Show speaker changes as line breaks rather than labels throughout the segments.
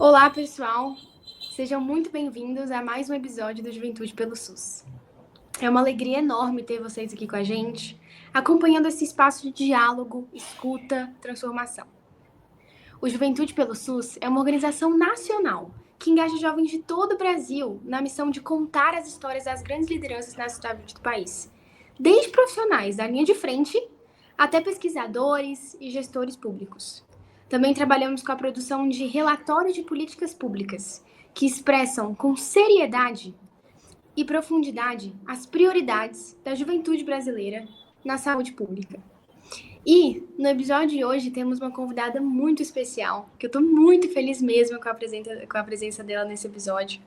Olá, pessoal! Sejam muito bem-vindos a mais um episódio do Juventude pelo SUS. É uma alegria enorme ter vocês aqui com a gente, acompanhando esse espaço de diálogo, escuta, transformação. O Juventude pelo SUS é uma organização nacional que engaja jovens de todo o Brasil na missão de contar as histórias das grandes lideranças na saúde do país, desde profissionais da linha de frente até pesquisadores e gestores públicos. Também trabalhamos com a produção de relatórios de políticas públicas, que expressam com seriedade e profundidade as prioridades da juventude brasileira na saúde pública. E no episódio de hoje temos uma convidada muito especial, que eu estou muito feliz mesmo com a presença dela nesse episódio.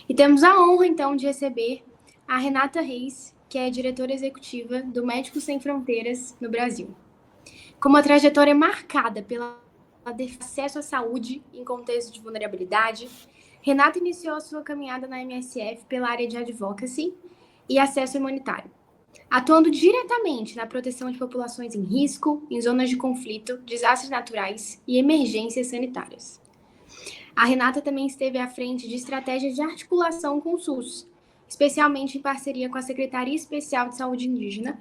E temos a honra, então, de receber a Renata Reis, que é diretora executiva do Médicos Sem Fronteiras no Brasil. Com uma trajetória marcada pela acesso à saúde em contexto de vulnerabilidade, Renata iniciou sua caminhada na MSF pela área de advocacy e acesso imunitário, atuando diretamente na proteção de populações em risco, em zonas de conflito, desastres naturais e emergências sanitárias. A Renata também esteve à frente de estratégias de articulação com o SUS, especialmente em parceria com a Secretaria Especial de Saúde Indígena,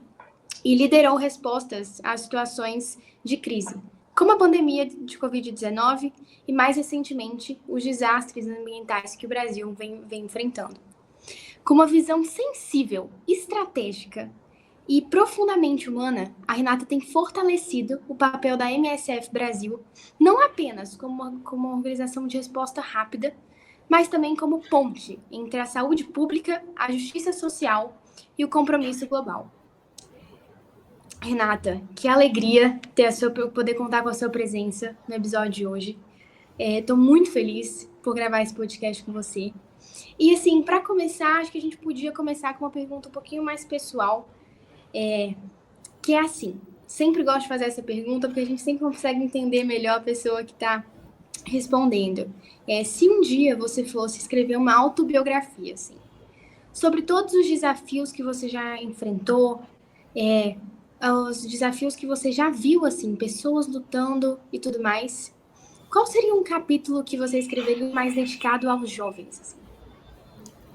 e liderou respostas a situações de crise, como a pandemia de Covid-19 e, mais recentemente, os desastres ambientais que o Brasil vem enfrentando. Com uma visão sensível, estratégica e profundamente humana, a Renata tem fortalecido o papel da MSF Brasil, não apenas como uma organização de resposta rápida, mas também como ponte entre a saúde pública, a justiça social e o compromisso global. Renata, que alegria poder contar com a sua presença no episódio de hoje. Estou muito feliz por gravar esse podcast com você. E assim, para começar, acho que a gente podia começar com uma pergunta um pouquinho mais pessoal, que é assim, sempre gosto de fazer essa pergunta porque a gente sempre consegue entender melhor a pessoa que está respondendo. Se um dia você fosse escrever uma autobiografia, assim, sobre todos os desafios que você já enfrentou, os desafios que você já viu, assim, pessoas lutando e tudo mais, qual seria um capítulo que você escreveria mais dedicado aos jovens? Assim?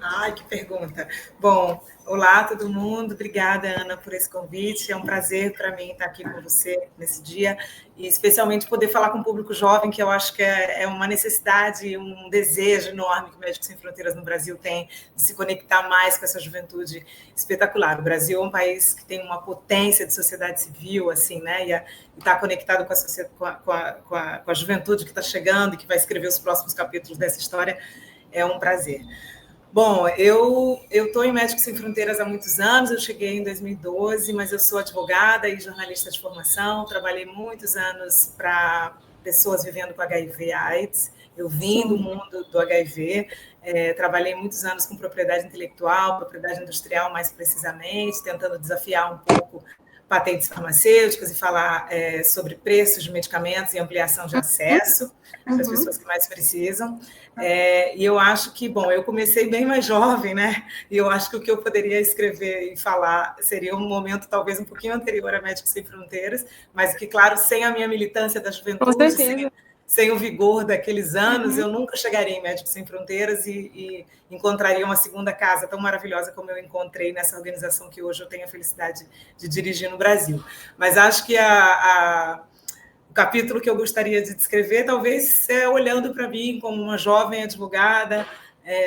Ai, que pergunta. Bom, olá todo mundo, obrigada Ana por esse convite, é um prazer para mim estar aqui com você nesse dia e especialmente poder falar com o público jovem, que eu acho que é uma necessidade, um desejo enorme que o Médicos Sem Fronteiras no Brasil tem de se conectar mais com essa juventude espetacular. O Brasil é um país que tem uma potência de sociedade civil, assim, né, e está conectado com a juventude que está chegando e que vai escrever os próximos capítulos dessa história, é um prazer. Bom, eu estou em Médicos Sem Fronteiras há muitos anos, eu cheguei em 2012, mas eu sou advogada e jornalista de formação, trabalhei muitos anos para pessoas vivendo com HIV/AIDS, eu vim do mundo do HIV, trabalhei muitos anos com propriedade intelectual, propriedade industrial mais precisamente, tentando desafiar um pouco patentes farmacêuticas e falar sobre preços de medicamentos e ampliação de acesso para as pessoas que mais precisam. E eu acho que, bom, eu comecei bem mais jovem, né? E eu acho que o que eu poderia escrever e falar seria um momento talvez um pouquinho anterior a Médicos Sem Fronteiras, mas que, claro, sem a minha militância da juventude, sem o vigor daqueles anos, eu nunca chegaria em Médicos Sem Fronteiras e encontraria uma segunda casa tão maravilhosa como eu encontrei nessa organização que hoje eu tenho a felicidade de dirigir no Brasil. Mas acho que o capítulo que eu gostaria de descrever talvez é olhando para mim como uma jovem advogada,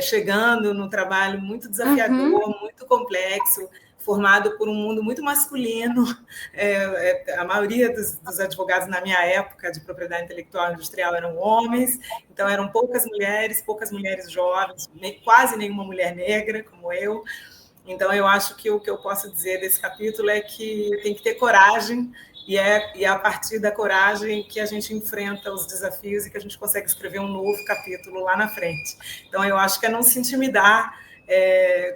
chegando no trabalho muito desafiador, muito complexo, formado por um mundo muito masculino. A maioria dos advogados na minha época de propriedade intelectual e industrial eram homens, então eram poucas mulheres jovens, quase nenhuma mulher negra como eu. Então eu acho que o que eu posso dizer desse capítulo é que tem que ter coragem, e é a partir da coragem que a gente enfrenta os desafios e que a gente consegue escrever um novo capítulo lá na frente. Então, eu acho que é não se intimidar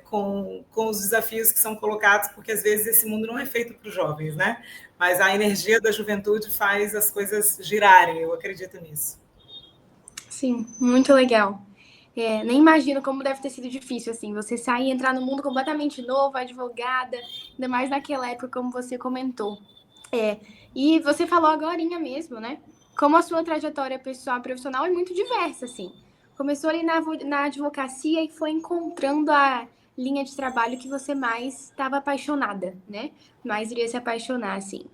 com os desafios que são colocados, porque às vezes esse mundo não é feito para os jovens, né? Mas a energia da juventude faz as coisas girarem, eu acredito nisso.
Sim, muito legal. Nem imagino como deve ter sido difícil, assim, você sair e entrar num mundo completamente novo, advogada, ainda mais naquela época, como você comentou. E você falou agorinha mesmo, né? como a sua trajetória pessoal e profissional é muito diversa, assim. Começou ali na advocacia e foi encontrando a linha de trabalho que você mais estava apaixonada, né? Mais iria se apaixonar, assim.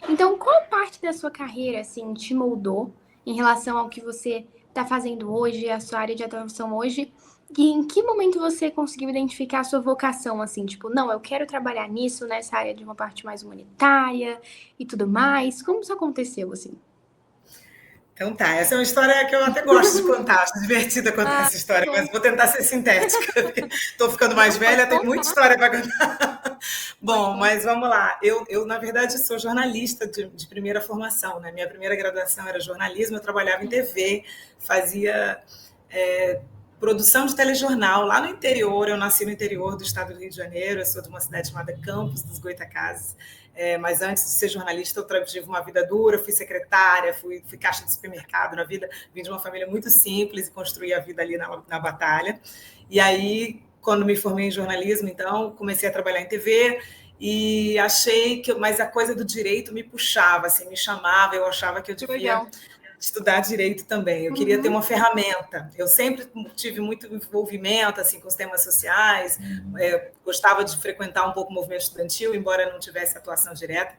Então, qual parte da sua carreira, assim, te moldou em relação ao que você está fazendo hoje, a sua área de atuação hoje? E em que momento você conseguiu identificar a sua vocação, assim, tipo, não, eu quero trabalhar nisso, nessa área de uma parte mais humanitária e tudo mais? Como isso aconteceu, assim?
Então tá, essa é uma história que eu até gosto de contar, acho divertida contar essa história, mas vou tentar ser sintética. Estou ficando mais velha, tenho muita história para contar. Bom, mas vamos lá. Eu, na verdade, sou jornalista de primeira formação, né? Minha primeira graduação era jornalismo, eu trabalhava em TV, fazia produção de telejornal lá no interior. Eu nasci no interior do estado do Rio de Janeiro, eu sou de uma cidade chamada Campos dos Goytacazes. Mas antes de ser jornalista, eu tive uma vida dura, fui secretária, fui caixa de supermercado na vida, vim de uma família muito simples e construí a vida ali na batalha. E aí, quando me formei em jornalismo, então, comecei a trabalhar em TV e achei que, mas a coisa do direito me puxava, assim, me chamava, eu achava que eu devia estudar direito também. Eu queria ter uma ferramenta. Eu sempre tive muito envolvimento assim com os temas sociais, gostava de frequentar um pouco o movimento estudantil, embora não tivesse atuação direta,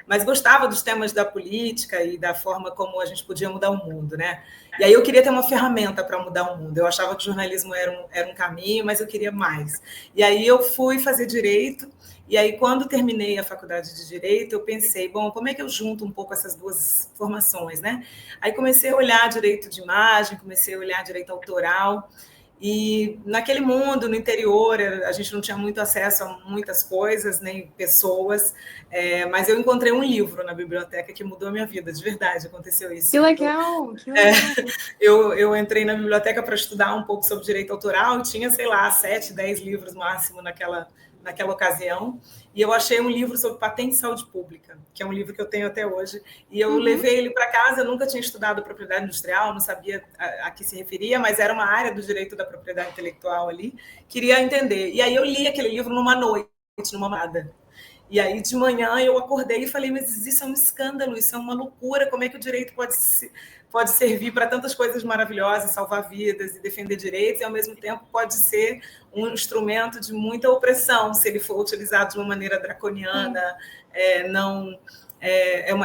mas gostava dos temas da política e da forma como a gente podia mudar o mundo, né? E aí eu queria ter uma ferramenta para mudar o mundo. Eu achava que o jornalismo era um caminho, mas eu queria mais. E aí eu fui fazer direito. E aí, quando terminei a faculdade de Direito, eu pensei, bom, como é que eu junto um pouco essas duas formações, né? Aí comecei a olhar direito de imagem, comecei a olhar direito autoral, e naquele mundo, no interior, a gente não tinha muito acesso a muitas coisas, nem pessoas, mas eu encontrei um livro na biblioteca que mudou a minha vida, de verdade, aconteceu isso.
Que legal, que legal.
Eu entrei na biblioteca para estudar um pouco sobre direito autoral, e tinha, sei lá, 7, 10 livros máximo naquela ocasião, e eu achei um livro sobre patente de saúde pública, que é um livro que eu tenho até hoje, e eu levei ele para casa. Eu nunca tinha estudado propriedade industrial, não sabia a que se referia, mas era uma área do direito da propriedade intelectual ali, queria entender. E aí eu li aquele livro numa noite, numa madrugada. E aí, de manhã, eu acordei e falei, mas isso é um escândalo, isso é uma loucura, como é que o direito pode servir para tantas coisas maravilhosas, salvar vidas e defender direitos, e, ao mesmo tempo, pode ser um instrumento de muita opressão, se ele for utilizado de uma maneira draconiana,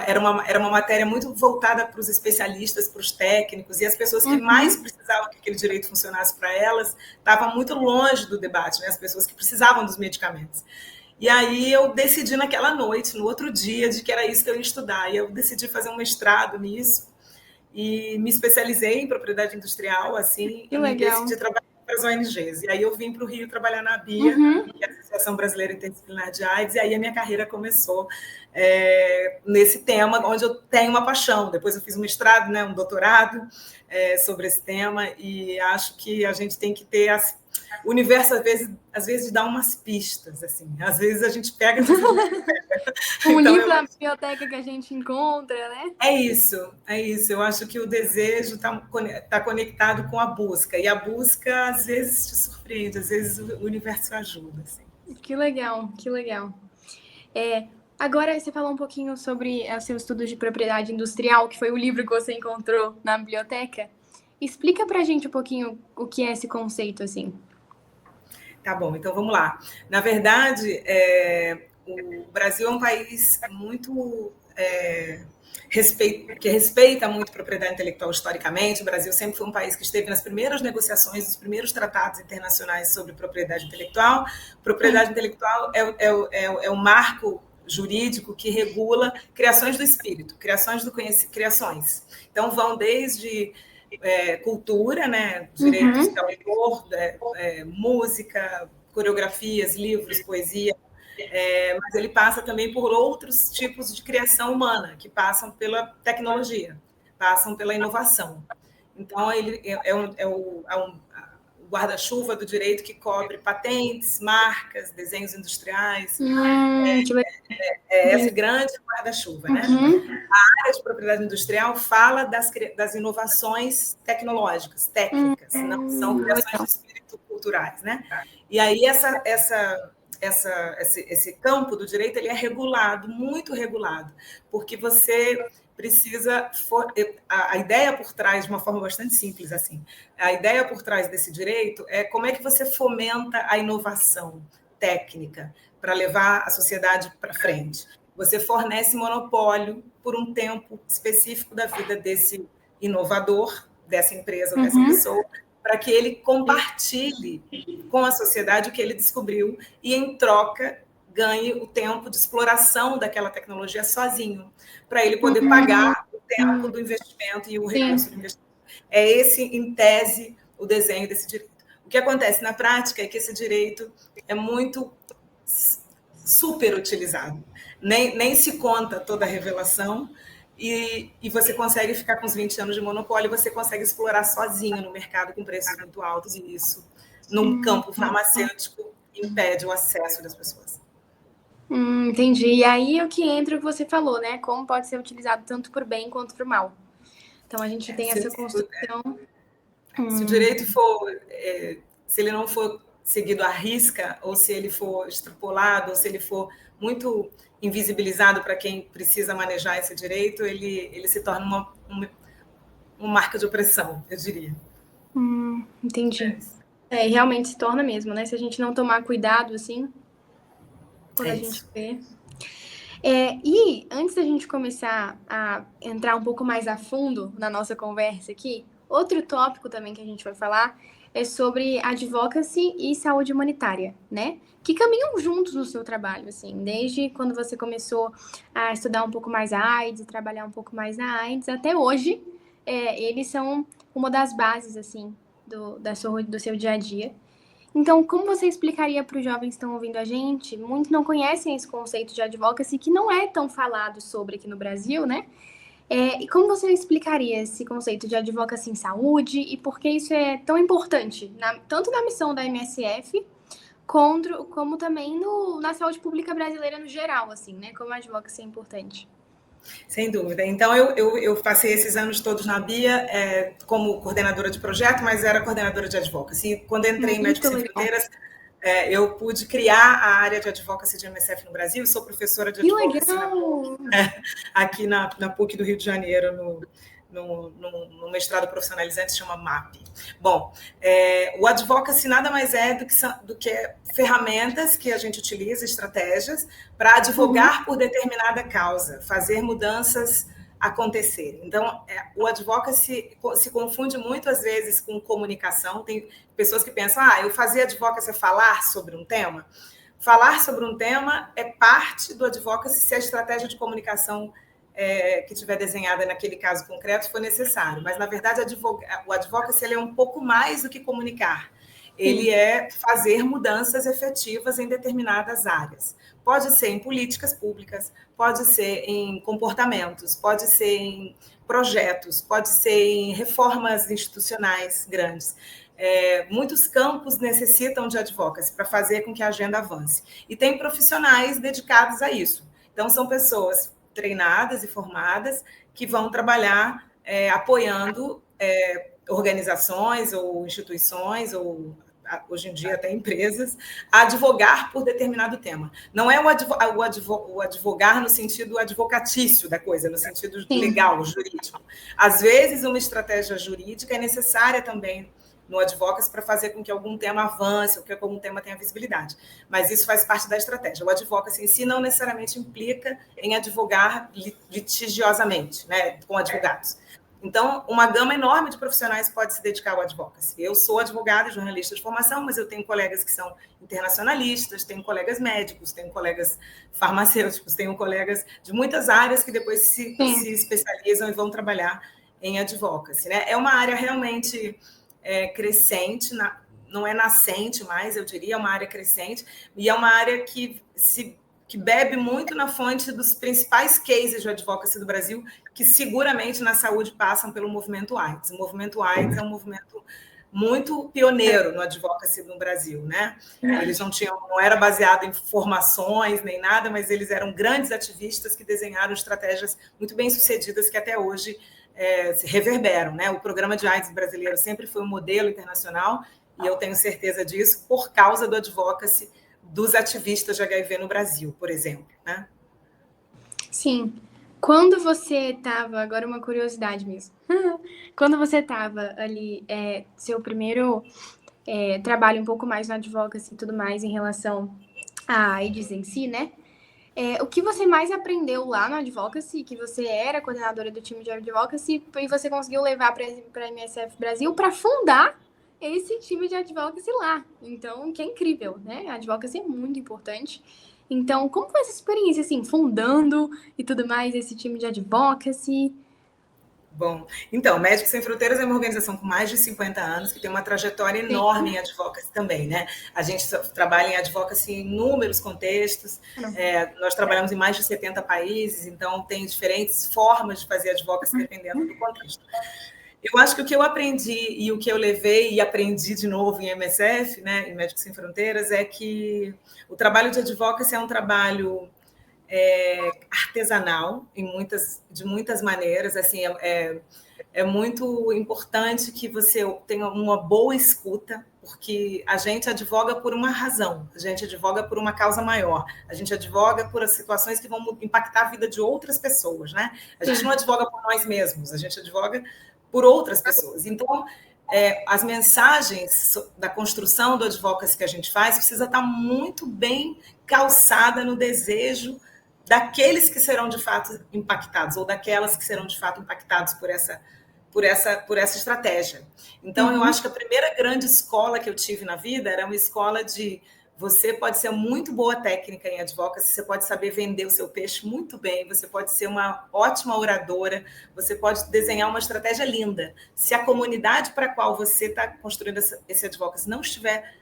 era uma matéria muito voltada para os especialistas, para os técnicos, e as pessoas que mais precisavam que aquele direito funcionasse para elas estavam muito longe do debate, né? As pessoas que precisavam dos medicamentos. E aí eu decidi naquela noite, no outro dia, de que era isso que eu ia estudar. E eu decidi fazer um mestrado nisso e me especializei em propriedade industrial, assim,
Que
e
legal.
decidi trabalhar para as ONGs. E aí eu vim para o Rio trabalhar na ABIA, que é a Associação Brasileira Interdisciplinar de AIDS, e aí a minha carreira começou nesse tema, onde eu tenho uma paixão. Depois eu fiz um mestrado, né, um doutorado sobre esse tema, e acho que a gente tem que ter o universo, às vezes dá umas pistas, assim. Às vezes a gente pega...
Um livro na biblioteca que a gente encontra, né?
É isso. Eu acho que o desejo está conectado com a busca. E a busca, às vezes, te surpreende. Às vezes, o universo ajuda. Assim.
Que legal, que legal. Agora, você falou um pouquinho sobre o seu estudo de propriedade industrial, que foi o livro que você encontrou na biblioteca. Explica pra gente um pouquinho o que é esse conceito, assim.
Tá bom, então vamos lá. Na verdade, o Brasil é um país muito... que respeita muito a propriedade intelectual historicamente. O Brasil sempre foi um país que esteve nas primeiras negociações, nos primeiros tratados internacionais sobre propriedade intelectual. Propriedade intelectual é o marco jurídico que regula criações do espírito, criações do conhecimento, criações. Então, vão desde cultura, né, direitos de autor, música, coreografias, livros, poesia, mas ele passa também por outros tipos de criação humana, que passam pela tecnologia, passam pela inovação. Então, ele é um guarda-chuva do direito que cobre patentes, marcas, desenhos industriais. Esse grande guarda-chuva, né? A área de propriedade industrial fala das inovações tecnológicas, técnicas, não são criações de espírito culturais, né? E aí esse campo do direito ele é regulado, muito regulado, porque você precisa... A ideia por trás, de uma forma bastante simples, assim, a ideia por trás desse direito é como é que você fomenta a inovação técnica para levar a sociedade para frente. Você fornece monopólio por um tempo específico da vida desse inovador, dessa empresa ou dessa pessoa, para que ele compartilhe com a sociedade o que ele descobriu e, em troca, ganhe o tempo de exploração daquela tecnologia sozinho, para ele poder pagar o tempo do investimento e o recurso do investimento. É esse, em tese, o desenho desse direito. O que acontece na prática é que esse direito é muito super utilizado. Nem se conta toda a revelação, e você consegue ficar com os 20 anos de monopólio, e você consegue explorar sozinho no mercado com preços muito altos, e isso, num campo farmacêutico, impede o acesso das pessoas.
Entendi. E aí o que entra o que você falou, né? Como pode ser utilizado tanto por bem quanto por mal. Então a gente tem essa construção.
Se o direito for, se ele não for seguido à risca, ou se ele for extrapolado, ou se ele for muito invisibilizado para quem precisa manejar esse direito, ele se torna uma marca de opressão, eu diria.
Entendi. Realmente se torna mesmo, né? Se a gente não tomar cuidado, assim, quando a gente vê. E antes da gente começar a entrar um pouco mais a fundo na nossa conversa aqui, outro tópico também que a gente vai falar é sobre advocacy e saúde humanitária, né? Que caminham juntos no seu trabalho, assim, desde quando você começou a estudar um pouco mais a AIDS e trabalhar um pouco mais na AIDS, até hoje, eles são uma das bases, assim, do seu dia a dia. Então, como você explicaria para os jovens que estão ouvindo a gente? Muitos não conhecem esse conceito de advocacy, que não é tão falado sobre aqui no Brasil, né? E como você explicaria esse conceito de advocacy em saúde e por que isso é tão importante, tanto na missão da MSF, como também na saúde pública brasileira no geral, assim, né? Como a advocacy é importante.
Sem dúvida. Então, eu passei esses anos todos na BIA como coordenadora de projeto, mas era coordenadora de advocacy. Quando entrei em Médicos Sem Fronteiras, eu pude criar a área de advocacy de MSF no Brasil. Sou professora de advocacy aqui na PUC do Rio de Janeiro, no mestrado profissionalizante, se chama MAP. Bom, o advocacy nada mais é do que ferramentas que a gente utiliza, estratégias, para advogar por determinada causa, fazer mudanças acontecerem. Então, o advocacy se confunde muito, às vezes, com comunicação. Tem pessoas que pensam, eu fazer advocacy é falar sobre um tema. Falar sobre um tema é parte do advocacy se a estratégia de comunicação que tiver desenhada naquele caso concreto for necessário. Mas, na verdade, o advocacy ele é um pouco mais do que comunicar. Ele é fazer mudanças efetivas em determinadas áreas. Pode ser em políticas públicas, pode ser em comportamentos, pode ser em projetos, pode ser em reformas institucionais grandes. Muitos campos necessitam de advocacy para fazer com que a agenda avance. E tem profissionais dedicados a isso. Então, são pessoas treinadas e formadas que vão trabalhar apoiando organizações ou instituições, ou hoje em dia até empresas, a advogar por determinado tema. Não é o advogar no sentido advocatício da coisa, no sentido legal, jurídico. Às vezes, uma estratégia jurídica é necessária também no advocacy para fazer com que algum tema avance, ou que algum tema tenha visibilidade. Mas isso faz parte da estratégia. O advocacy em si não necessariamente implica em advogar litigiosamente, né, com advogados. Então, uma gama enorme de profissionais pode se dedicar ao advocacy. Eu sou advogada e jornalista de formação, mas eu tenho colegas que são internacionalistas, tenho colegas médicos, tenho colegas farmacêuticos, tenho colegas de muitas áreas que depois se especializam e vão trabalhar em advocacy, né? É uma área realmente crescente, não é nascente mais, eu diria, é uma área crescente, e é uma área que bebe muito na fonte dos principais cases de advocacy do Brasil, que seguramente na saúde passam pelo movimento AIDS. O movimento AIDS é um movimento muito pioneiro no advocacy no Brasil, né? Eles não era baseado em formações nem nada, mas eles eram grandes ativistas que desenharam estratégias muito bem-sucedidas que até hoje se reverberam, né? O programa de AIDS brasileiro sempre foi um modelo internacional, e eu tenho certeza disso, por causa do advocacy dos ativistas de HIV no Brasil, por exemplo, né?
Sim. Quando você estava, agora uma curiosidade mesmo, quando você estava ali, seu primeiro trabalho um pouco mais na advocacy e tudo mais em relação à AIDS em si, né? O que você mais aprendeu lá no Advocacy, que você era coordenadora do time de Advocacy, e você conseguiu levar para a MSF Brasil para fundar esse time de Advocacy lá. Então, que é incrível, né? A Advocacy é muito importante. Então, como foi essa experiência, assim, fundando e tudo mais, esse time de Advocacy?
Bom, então, Médicos Sem Fronteiras é uma organização com mais de 50 anos, que tem uma trajetória enorme em advocacy também, né? A gente trabalha em advocacy em inúmeros contextos, nós trabalhamos em mais de 70 países, então tem diferentes formas de fazer advocacy dependendo do contexto. Eu acho que o que eu aprendi e o que eu levei e aprendi de novo em MSF, né, em Médicos Sem Fronteiras, é que o trabalho de advocacy é um trabalho artesanal de muitas maneiras. Assim, é muito importante que você tenha uma boa escuta, porque a gente advoga por uma razão, a gente advoga por uma causa maior, a gente advoga por situações que vão impactar a vida de outras pessoas, né? A gente não advoga por nós mesmos, a gente advoga por outras pessoas. Então, as mensagens da construção do advocacy que a gente faz precisa estar muito bem calçada no desejo daqueles que serão de fato impactados, ou daquelas que serão de fato impactados por essa estratégia. Então, eu acho que a primeira grande escola que eu tive na vida era uma escola de você pode ser muito boa técnica em advocacy, você pode saber vender o seu peixe muito bem, você pode ser uma ótima oradora, você pode desenhar uma estratégia linda. Se a comunidade para a qual você está construindo esse advocacy não estiver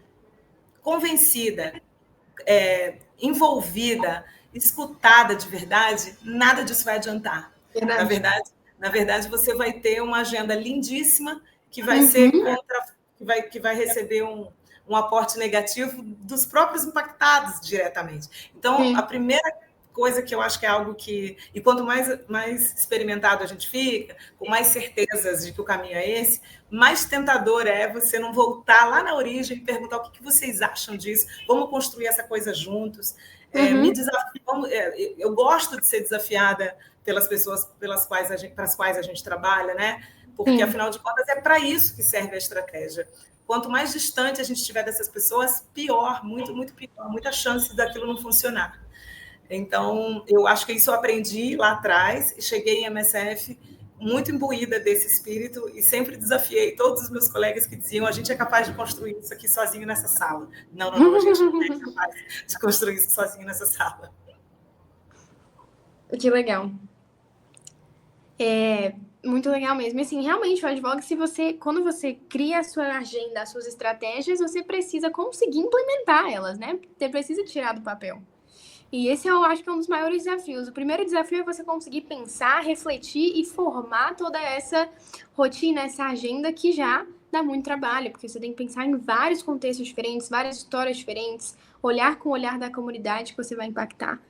convencida, envolvida, escutada de verdade, nada disso vai adiantar. Na verdade, você vai ter uma agenda lindíssima que vai ser que vai receber um aporte negativo dos próprios impactados diretamente. Então, a primeira coisa que eu acho que é algo que... E quanto mais experimentado a gente fica, com mais certezas de que o caminho é esse, mais tentador é você não voltar lá na origem e perguntar o que vocês acham disso, vamos construir essa coisa juntos. Eu gosto de ser desafiada pelas pessoas para as quais a gente trabalha, né? Porque, afinal de contas, é para isso que serve a estratégia. Quanto mais distante a gente estiver dessas pessoas, pior, muito, muito pior, muita chance daquilo não funcionar. Então, eu acho que isso eu aprendi lá atrás e cheguei em MSF muito imbuída desse espírito e sempre desafiei todos os meus colegas que diziam a gente é capaz de construir isso aqui sozinho nessa sala. Não, a gente não é capaz de construir isso sozinho nessa sala.
Que legal. Muito legal mesmo. E, assim, realmente, o advocacy, quando você cria a sua agenda, as suas estratégias, você precisa conseguir implementar elas, né? Você precisa tirar do papel. E esse eu acho que é um dos maiores desafios. O primeiro desafio é você conseguir pensar, refletir e formar toda essa rotina, essa agenda que já dá muito trabalho, porque você tem que pensar em vários contextos diferentes, várias histórias diferentes, olhar com o olhar da comunidade que você vai impactar.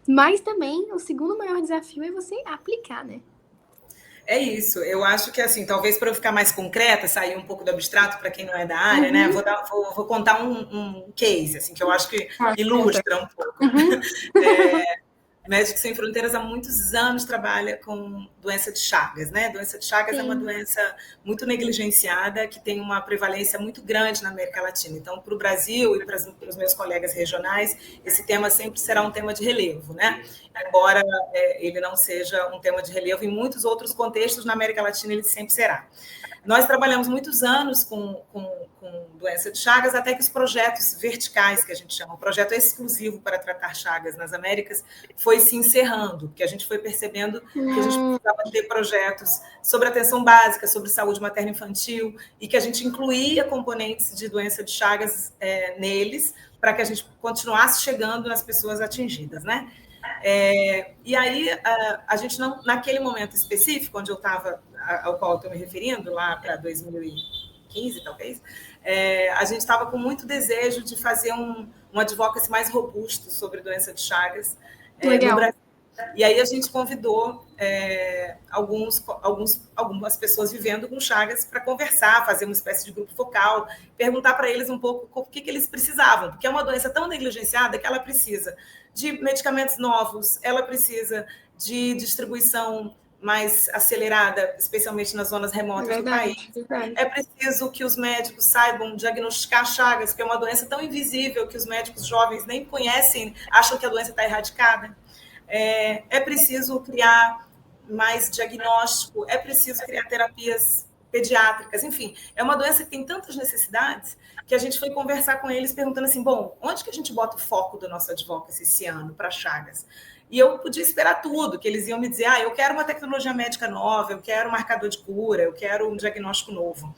Mas também o segundo maior desafio é você aplicar, né?
É isso, eu acho que assim, talvez para eu ficar mais concreta, sair um pouco do abstrato para quem não é da área, né? Vou contar um case, assim, que eu acho que ilustra um pouco. Médicos Sem Fronteiras há muitos anos trabalha com doença de Chagas, né? Doença de Chagas é uma doença muito negligenciada, que tem uma prevalência muito grande na América Latina. Então, para o Brasil e para os meus colegas regionais, esse tema sempre será um tema de relevo, né? Embora ele não seja um tema de relevo, em muitos outros contextos na América Latina ele sempre será. Nós trabalhamos muitos anos com doença de Chagas, até que os projetos verticais, que a gente chama, o projeto exclusivo para tratar Chagas nas Américas, foi se encerrando, porque a gente foi percebendo que a gente precisava ter projetos sobre atenção básica, sobre saúde materno-infantil, e que a gente incluía componentes de doença de Chagas neles, para que a gente continuasse chegando nas pessoas atingidas, né? E aí, a gente não, naquele momento específico, onde eu estava, ao qual eu estou me referindo, lá para 2015, talvez, a gente estava com muito desejo de fazer um advocacy mais robusto sobre doença de Chagas no Brasil. E aí a gente convidou algumas pessoas vivendo com Chagas para conversar, fazer uma espécie de grupo focal, perguntar para eles um pouco o que eles precisavam, porque é uma doença tão negligenciada que ela precisa de medicamentos novos, ela precisa de distribuição mais acelerada, especialmente nas zonas remotas do país. É preciso que os médicos saibam diagnosticar Chagas, que é uma doença tão invisível que os médicos jovens nem conhecem, acham que a doença está erradicada. É preciso criar mais diagnóstico, é preciso criar terapias pediátricas, enfim, é uma doença que tem tantas necessidades que a gente foi conversar com eles perguntando assim, bom, onde que a gente bota o foco do nosso advocacy esse ano para Chagas? E eu podia esperar tudo, que eles iam me dizer, eu quero uma tecnologia médica nova, eu quero um marcador de cura, eu quero um diagnóstico novo.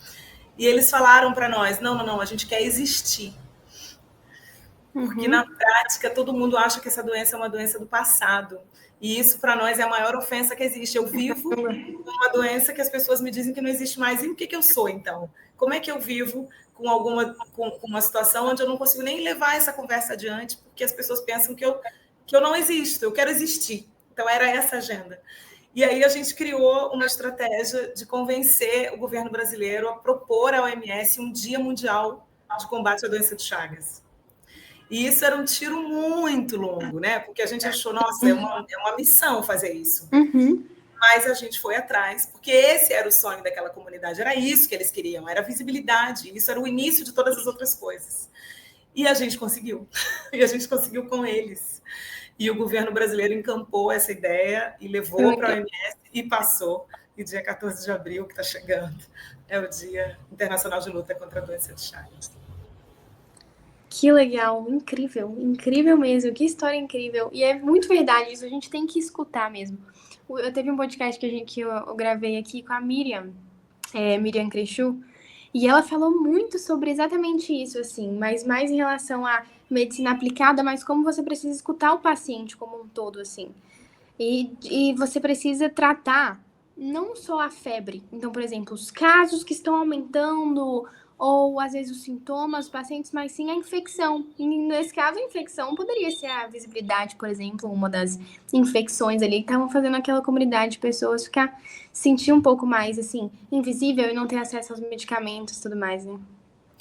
E eles falaram para nós, não, a gente quer existir. Porque, na prática, todo mundo acha que essa doença é uma doença do passado. E isso, para nós, é a maior ofensa que existe. Eu vivo com uma doença que as pessoas me dizem que não existe mais. E o que eu sou, então? Como é que eu vivo com uma situação onde eu não consigo nem levar essa conversa adiante, porque as pessoas pensam que eu não existo, eu quero existir. Então, era essa a agenda. E aí a gente criou uma estratégia de convencer o governo brasileiro a propor à OMS um Dia Mundial de Combate à Doença de Chagas. E isso era um tiro muito longo, né? Porque a gente achou, nossa, é uma missão fazer isso. Mas a gente foi atrás, porque esse era o sonho daquela comunidade, era isso que eles queriam, era visibilidade, isso era o início de todas as outras coisas. E a gente conseguiu, e a gente conseguiu com eles. E o governo brasileiro encampou essa ideia e levou para a OMS e passou. E dia 14 de abril, que está chegando, é o Dia Internacional de Luta contra a Doença de Chagas.
Que legal, incrível, incrível mesmo, que história incrível. E é muito verdade isso, a gente tem que escutar mesmo. Eu teve um podcast que eu gravei aqui com a Miriam Crechu, e ela falou muito sobre exatamente isso, assim, mas mais em relação à medicina aplicada, mas como você precisa escutar o paciente como um todo, assim. E você precisa tratar não só a febre. Então, por exemplo, os casos que estão aumentando, ou às vezes os sintomas dos pacientes, mas sim a infecção. E nesse caso, a infecção poderia ser a visibilidade, por exemplo, uma das infecções ali que estavam fazendo aquela comunidade de pessoas sentir um pouco mais, assim, invisível e não ter acesso aos medicamentos e tudo mais, né?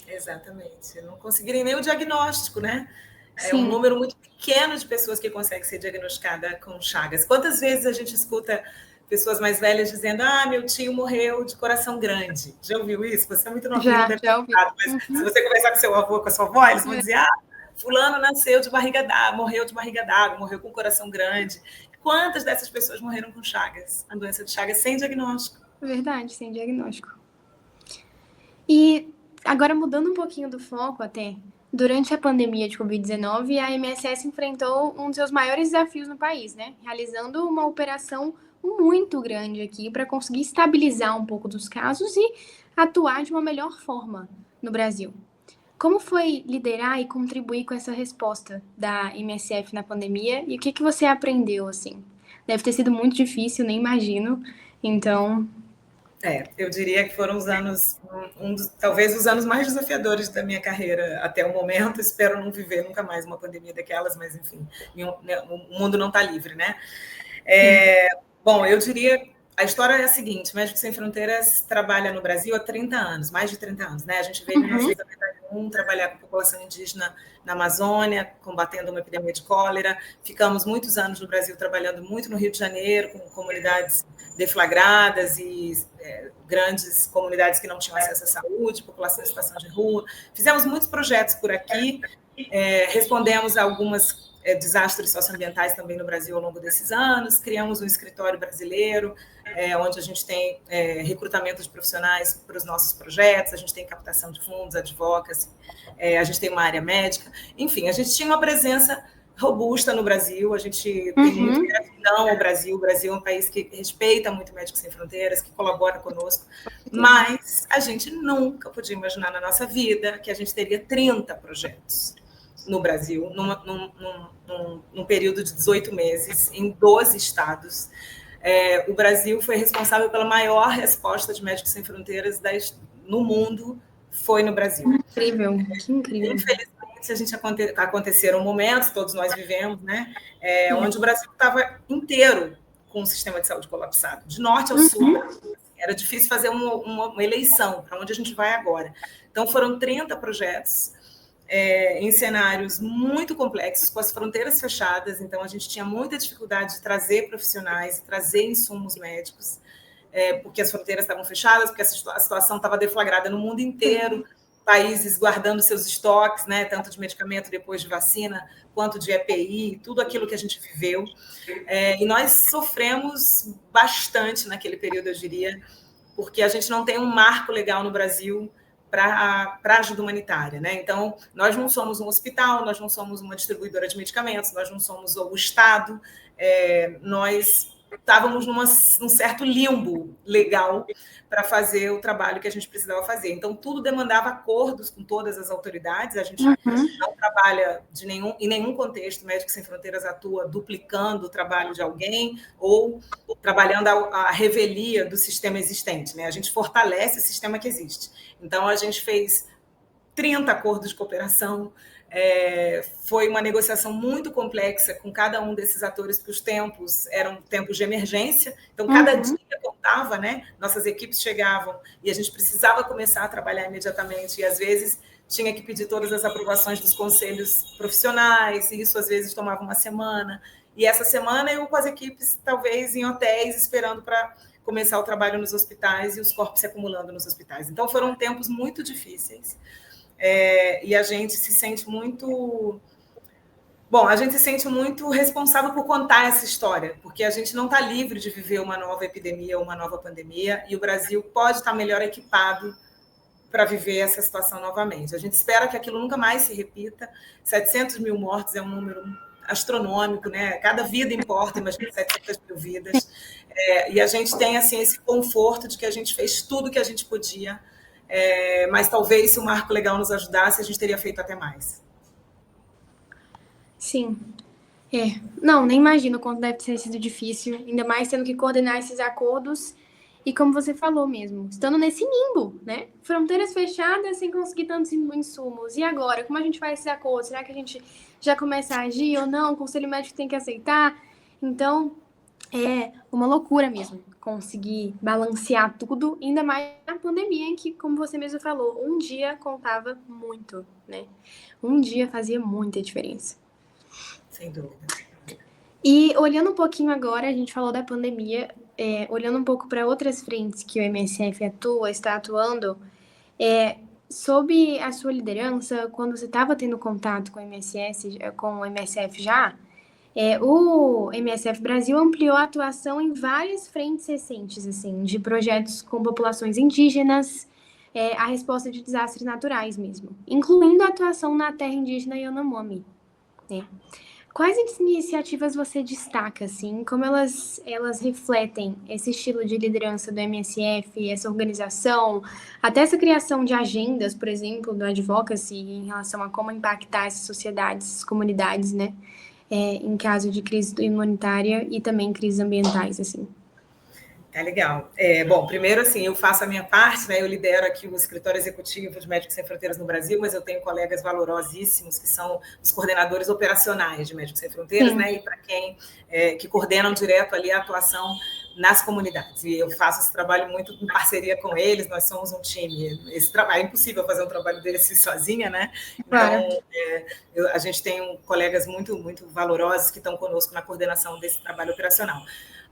Exatamente. Não conseguirem nem o diagnóstico, né? É um número muito pequeno de pessoas que conseguem ser diagnosticada com Chagas. Quantas vezes a gente escuta pessoas mais velhas dizendo, meu tio morreu de coração grande. Já ouviu isso? Você é muito novinho,
já ouvi.
Mas se você conversar com seu avô, com a sua avó, eles vão dizer, fulano nasceu de barriga d'água, morreu de barriga d'água, morreu com coração grande. Quantas dessas pessoas morreram com Chagas? A doença de Chagas sem diagnóstico.
Verdade, sem diagnóstico. E agora, mudando um pouquinho do foco até, durante a pandemia de Covid-19, a MSS enfrentou um dos seus maiores desafios no país, né? Realizando uma operação muito grande aqui para conseguir estabilizar um pouco dos casos e atuar de uma melhor forma no Brasil. Como foi liderar e contribuir com essa resposta da MSF na pandemia e o que você aprendeu, assim? Deve ter sido muito difícil, nem imagino. Então...
eu diria que foram os anos, talvez os anos mais desafiadores da minha carreira até o momento. Espero não viver nunca mais uma pandemia daquelas, mas enfim, o mundo não está livre, né? Bom, eu diria, a história é a seguinte: Médicos Sem Fronteiras trabalha no Brasil há 30 anos, mais de 30 anos, né? A gente veio em 1991 trabalhar com a população indígena na Amazônia, combatendo uma epidemia de cólera. Ficamos muitos anos no Brasil trabalhando muito no Rio de Janeiro, com comunidades deflagradas e grandes comunidades que não tinham acesso à saúde, população em situação de rua. Fizemos muitos projetos por aqui, respondemos a algumas desastres socioambientais também no Brasil ao longo desses anos, criamos um escritório brasileiro, onde a gente tem recrutamento de profissionais para os nossos projetos, a gente tem captação de fundos, advocacy, a gente tem uma área médica, enfim, a gente tinha uma presença robusta no Brasil, a gente tem muito gratidão ao Brasil. O Brasil é um país que respeita muito Médicos Sem Fronteiras, que colabora conosco, mas a gente nunca podia imaginar na nossa vida que a gente teria 30 projetos no Brasil, num período de 18 meses, em 12 estados. O Brasil foi responsável pela maior resposta de Médicos Sem Fronteiras no mundo, foi no Brasil.
Incrível, que incrível.
Infelizmente, aconteceram momentos, todos nós vivemos, né, onde o Brasil estava inteiro com o sistema de saúde colapsado, de norte ao sul. Era difícil fazer uma eleição, para onde a gente vai agora. Então, foram 30 projetos em cenários muito complexos, com as fronteiras fechadas. Então, a gente tinha muita dificuldade de trazer profissionais, trazer insumos médicos, porque as fronteiras estavam fechadas, porque a situação estava deflagrada no mundo inteiro, países guardando seus estoques, né, tanto de medicamento depois de vacina, quanto de EPI, tudo aquilo que a gente viveu. E nós sofremos bastante naquele período, eu diria, porque a gente não tem um marco legal no Brasil para ajuda humanitária, né? Então, nós não somos um hospital, nós não somos uma distribuidora de medicamentos, nós não somos o Estado, nós estávamos num certo limbo legal para fazer o trabalho que a gente precisava fazer. Então, tudo demandava acordos com todas as autoridades. A gente não trabalha em nenhum contexto, Médicos Sem Fronteiras atua duplicando o trabalho de alguém ou trabalhando a revelia do sistema existente, né? A gente fortalece o sistema que existe. Então, a gente fez 30 acordos de cooperação. Foi uma negociação muito complexa com cada um desses atores, porque os tempos eram tempos de emergência, então cada dia contava, né? Nossas equipes chegavam e a gente precisava começar a trabalhar imediatamente, e às vezes tinha que pedir todas as aprovações dos conselhos profissionais, e isso às vezes tomava uma semana, e essa semana eu com as equipes talvez em hotéis esperando para começar o trabalho nos hospitais e os corpos se acumulando nos hospitais. Então foram tempos muito difíceis. E a gente se sente muito... Bom, a gente se sente muito responsável por contar essa história, porque a gente não está livre de viver uma nova epidemia ou uma nova pandemia, e o Brasil pode estar melhor equipado para viver essa situação novamente. A gente espera que aquilo nunca mais se repita. 700 mil mortos é um número astronômico, né? Cada vida importa, imagina 700 mil vidas. E a gente tem assim, esse conforto de que a gente fez tudo que a gente podia, mas talvez se o marco legal nos ajudasse, a gente teria feito até mais.
Sim. Não, nem imagino quanto deve ter sido difícil, ainda mais tendo que coordenar esses acordos e, como você falou mesmo, estando nesse limbo, né? Fronteiras fechadas sem conseguir tantos insumos. E agora, como a gente faz esses acordos? Será que a gente já começa a agir ou não? O Conselho Médico tem que aceitar? Então, é uma loucura mesmo conseguir balancear tudo, ainda mais na pandemia, em que, como você mesmo falou, um dia contava muito, né? Um dia fazia muita diferença.
Sem dúvida.
E olhando um pouquinho agora, a gente falou da pandemia, olhando um pouco para outras frentes que o MSF está atuando, sob a sua liderança, quando você estava tendo contato com o MSF já, o MSF Brasil ampliou a atuação em várias frentes recentes, assim, de projetos com populações indígenas, a resposta de desastres naturais mesmo, incluindo a atuação na terra indígena Yanomami, né? Quais iniciativas você destaca, assim, como elas refletem esse estilo de liderança do MSF, essa organização, até essa criação de agendas, por exemplo, do advocacy em relação a como impactar essas sociedades, essas comunidades, né, em caso de crise humanitária e também crises ambientais, assim?
Legal. Bom, primeiro, assim, eu faço a minha parte, né? Eu lidero aqui o Escritório Executivo de Médicos Sem Fronteiras no Brasil, mas eu tenho colegas valorosíssimos que são os coordenadores operacionais de Médicos Sem Fronteiras, né? E para quem que coordenam direto ali a atuação nas comunidades. E eu faço esse trabalho muito em parceria com eles, nós somos um time. É impossível fazer um trabalho desse sozinha, né? Então, a gente tem colegas muito, muito valorosos que estão conosco na coordenação desse trabalho operacional.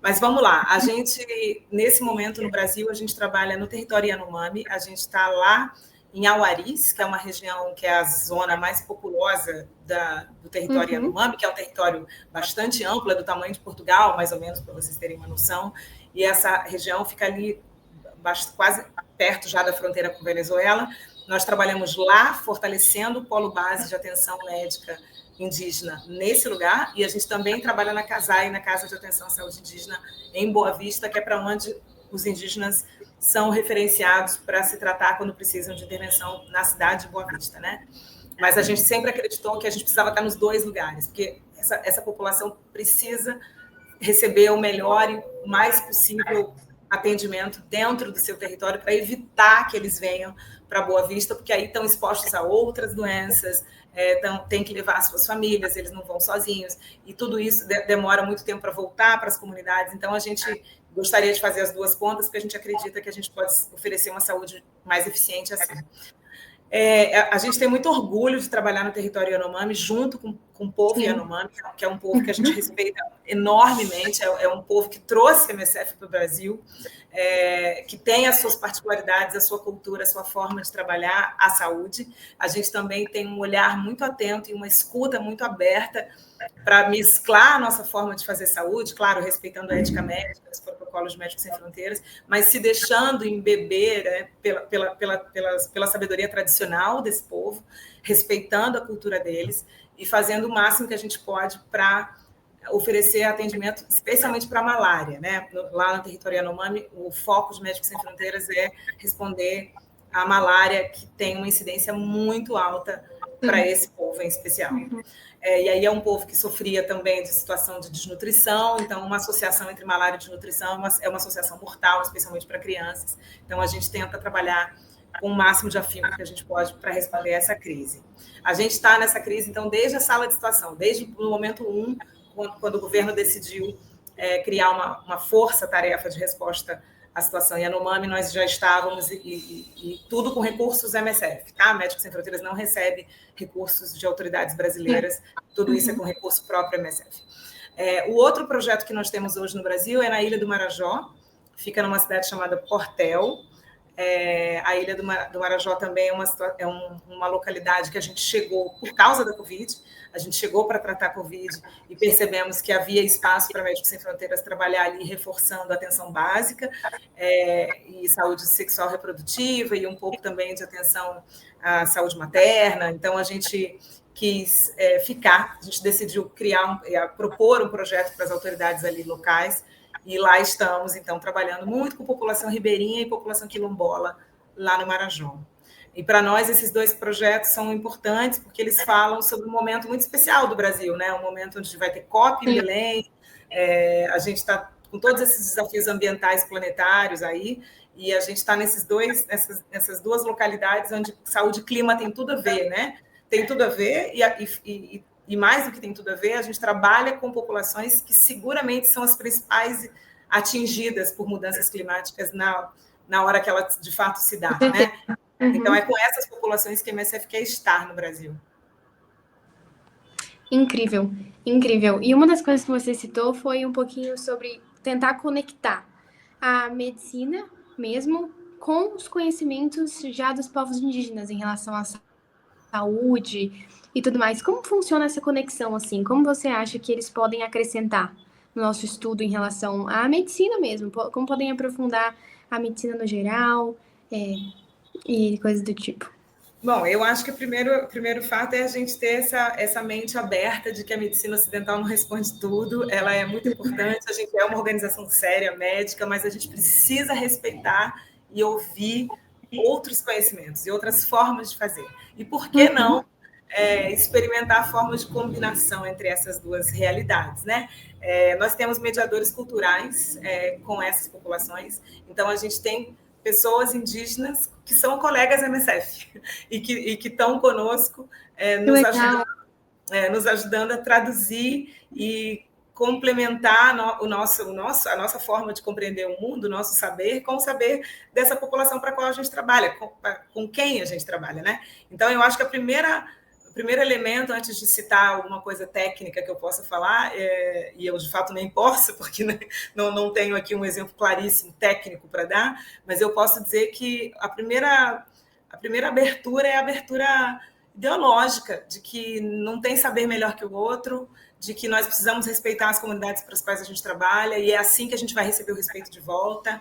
Mas vamos lá, a gente, nesse momento no Brasil, a gente trabalha no território Yanomami, a gente está lá em Auaris, que é uma região que é a zona mais populosa do território Yanomami, que é um território bastante amplo, é do tamanho de Portugal, mais ou menos, para vocês terem uma noção, e essa região fica ali quase perto já da fronteira com Venezuela. Nós trabalhamos lá, fortalecendo o polo base de atenção médica indígena nesse lugar, e a gente também trabalha na CASAI, na Casa de Atenção à Saúde Indígena, em Boa Vista, que é para onde os indígenas são referenciados para se tratar quando precisam de intervenção na cidade de Boa Vista, né? Mas a gente sempre acreditou que a gente precisava estar nos dois lugares, porque essa população precisa receber o melhor e o mais possível atendimento dentro do seu território para evitar que eles venham para Boa Vista, porque aí estão expostos a outras doenças, tem que levar as suas famílias, eles não vão sozinhos, e tudo isso demora muito tempo para voltar para as comunidades. Então, a gente gostaria de fazer as duas pontas, porque a gente acredita que a gente pode oferecer uma saúde mais eficiente assim. A gente tem muito orgulho de trabalhar no território Yanomami junto com o povo Yanomami, que é um povo que a gente respeita enormemente, é um povo que trouxe a MSF para o Brasil, que tem as suas particularidades, a sua cultura, a sua forma de trabalhar a saúde. A gente também tem um olhar muito atento e uma escuta muito aberta para mesclar a nossa forma de fazer saúde, claro, respeitando a ética médica, os protocolos de Médicos Sem Fronteiras, mas se deixando embeber pela sabedoria tradicional desse povo, respeitando a cultura deles e fazendo o máximo que a gente pode para oferecer atendimento, especialmente para a malária, né? Lá no território Yanomami, o foco de Médicos Sem Fronteiras é responder à malária, que tem uma incidência muito alta para esse povo em especial. E aí é um povo que sofria também de situação de desnutrição, então uma associação entre malária e desnutrição é uma associação mortal, especialmente para crianças. Então a gente tenta trabalhar com o máximo de afinco que a gente pode para responder a essa crise. A gente está nessa crise, então, desde a sala de situação, desde o momento 1, quando o governo decidiu criar uma força-tarefa de resposta à situação Yanomami, nós já estávamos, e tudo com recursos MSF, tá? Médicos Sem Fronteiras não recebe recursos de autoridades brasileiras, tudo isso é com recurso próprio MSF. O outro projeto que nós temos hoje no Brasil é na Ilha do Marajó, fica numa cidade chamada Portel. A Ilha do Marajó também é uma localidade que a gente chegou por causa da Covid, a gente chegou para tratar a Covid e percebemos que havia espaço para Médicos Sem Fronteiras trabalhar ali, reforçando a atenção básica e saúde sexual reprodutiva e um pouco também de atenção à saúde materna. Então, a gente quis ficar, a gente decidiu propor um projeto para as autoridades ali locais, e lá estamos, então, trabalhando muito com população ribeirinha e população quilombola lá no Marajó. E para nós, esses dois projetos são importantes porque eles falam sobre um momento muito especial do Brasil, né? Um momento onde vai ter COP em Belém, a gente está com todos esses desafios ambientais planetários aí, e a gente está nessas duas localidades onde saúde e clima tem tudo a ver, né? Tem tudo a ver, e mais do que tem tudo a ver, a gente trabalha com populações que seguramente são as principais atingidas por mudanças climáticas na hora que ela de fato se dá, né? Então, é com essas populações que a MSF quer estar no Brasil.
Incrível, incrível. E uma das coisas que você citou foi um pouquinho sobre tentar conectar a medicina mesmo com os conhecimentos já dos povos indígenas em relação à saúde e tudo mais. Como funciona essa conexão, assim? Como você acha que eles podem acrescentar no nosso estudo em relação à medicina mesmo? Como podem aprofundar a medicina no geral e coisas do tipo?
Bom, eu acho que o primeiro fato é a gente ter essa mente aberta de que a medicina ocidental não responde tudo, ela é muito importante, a gente é uma organização séria, médica, mas a gente precisa respeitar e ouvir outros conhecimentos e outras formas de fazer. E por que não experimentar formas de combinação entre essas duas realidades, né? Nós temos mediadores culturais com essas populações, então a gente tem pessoas indígenas que são colegas MSF e que estão conosco nos ajudando a traduzir e complementar a nossa forma de compreender o mundo, o nosso saber, com o saber dessa população para a qual a gente trabalha, com quem a gente trabalha, né? Então, eu acho que o primeiro elemento, antes de citar alguma coisa técnica que eu possa falar, e eu de fato nem posso, porque não tenho aqui um exemplo claríssimo técnico para dar, mas eu posso dizer que a primeira abertura é a abertura ideológica, de que não tem saber melhor que o outro, de que nós precisamos respeitar as comunidades para as quais a gente trabalha, e é assim que a gente vai receber o respeito de volta.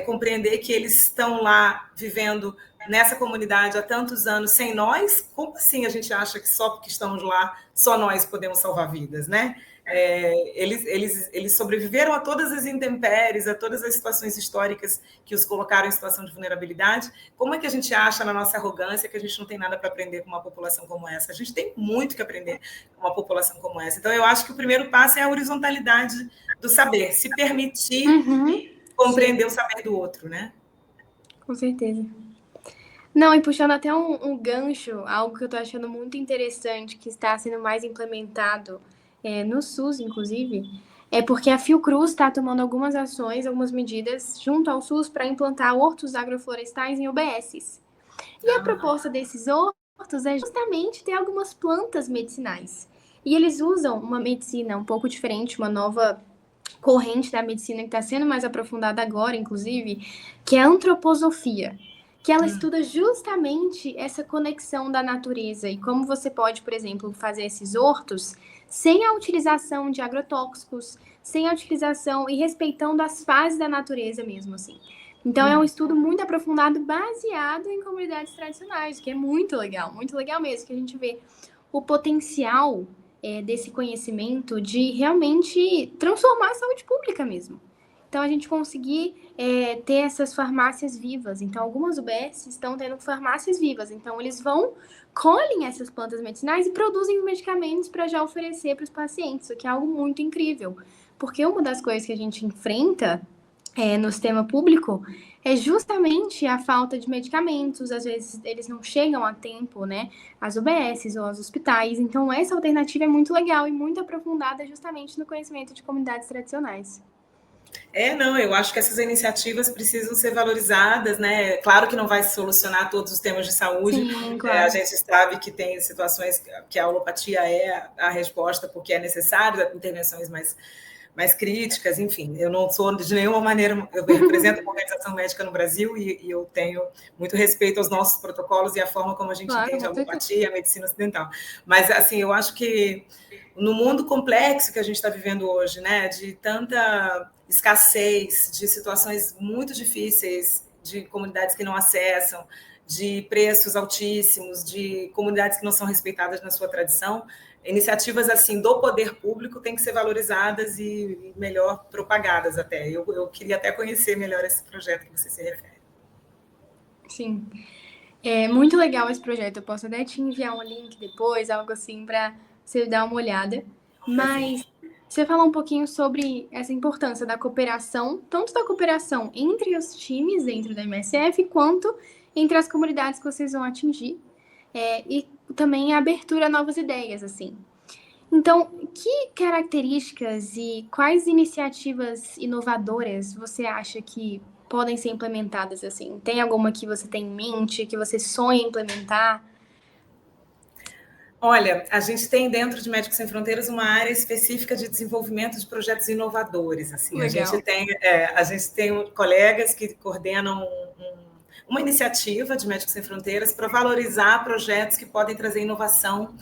Compreender que eles estão lá vivendo nessa comunidade há tantos anos sem nós. Como assim a gente acha que só porque estamos lá, só nós podemos salvar vidas, né? Eles sobreviveram a todas as intempéries, a todas as situações históricas que os colocaram em situação de vulnerabilidade. Como é que a gente acha, na nossa arrogância, que a gente não tem nada para aprender com uma população como essa? A gente tem muito que aprender com uma população como essa. Então, eu acho que o primeiro passo é a horizontalidade do saber, se permitir compreender sim. O saber do outro, né?
Com certeza. Não, e puxando até um gancho, algo que eu estou achando muito interessante, que está sendo mais implementado no SUS, inclusive, é porque a Fiocruz está tomando algumas ações, algumas medidas junto ao SUS para implantar hortos agroflorestais em UBSs. E a proposta desses hortos é justamente ter algumas plantas medicinais. E eles usam uma medicina um pouco diferente, uma nova corrente da medicina que está sendo mais aprofundada agora, inclusive, que é a antroposofia, que ela estuda justamente essa conexão da natureza e como você pode, por exemplo, fazer esses hortos sem a utilização de agrotóxicos, sem a utilização e respeitando as fases da natureza mesmo, assim. Então, é um estudo muito aprofundado, baseado em comunidades tradicionais, que é muito legal mesmo, que a gente vê o potencial desse conhecimento de realmente transformar a saúde pública mesmo. Então, a gente conseguir ter essas farmácias vivas. Então, algumas UBS estão tendo farmácias vivas. Então, eles colhem essas plantas medicinais e produzem os medicamentos para já oferecer para os pacientes, o que é algo muito incrível. Porque uma das coisas que a gente enfrenta no sistema público é justamente a falta de medicamentos. Às vezes, eles não chegam a tempo, né, às UBSs ou aos hospitais. Então, essa alternativa é muito legal e muito aprofundada justamente no conhecimento de comunidades tradicionais.
Não, eu acho que essas iniciativas precisam ser valorizadas, né? Claro que não vai solucionar todos os temas de saúde.
Sim, claro.
A gente sabe que tem situações que a alopatia é a resposta porque é necessário intervenções mais críticas, enfim. Eu não sou de nenhuma maneira, eu represento a organização médica no Brasil e eu tenho muito respeito aos nossos protocolos e a forma como a gente entende a alopatia e a medicina ocidental. Mas, assim, eu acho que no mundo complexo que a gente está vivendo hoje, né, de tanta escassez, de situações muito difíceis, de comunidades que não acessam, de preços altíssimos, de comunidades que não são respeitadas na sua tradição, iniciativas assim do poder público têm que ser valorizadas e melhor propagadas até. Eu queria até conhecer melhor esse projeto que você se refere.
Sim. É muito legal esse projeto. Eu posso até te enviar um link depois, algo assim, para você dar uma olhada. Mas você falar um pouquinho sobre essa importância da cooperação, tanto da cooperação entre os times dentro da MSF, quanto entre as comunidades que vocês vão atingir. E também a abertura a novas ideias, assim. Então, que características e quais iniciativas inovadoras você acha que podem ser implementadas assim? Tem alguma que você tem em mente, que você sonha implementar?
Olha, a gente tem dentro de Médicos Sem Fronteiras uma área específica de desenvolvimento de projetos inovadores. Assim. A gente tem colegas que coordenam uma iniciativa de Médicos Sem Fronteiras para valorizar projetos que podem trazer inovação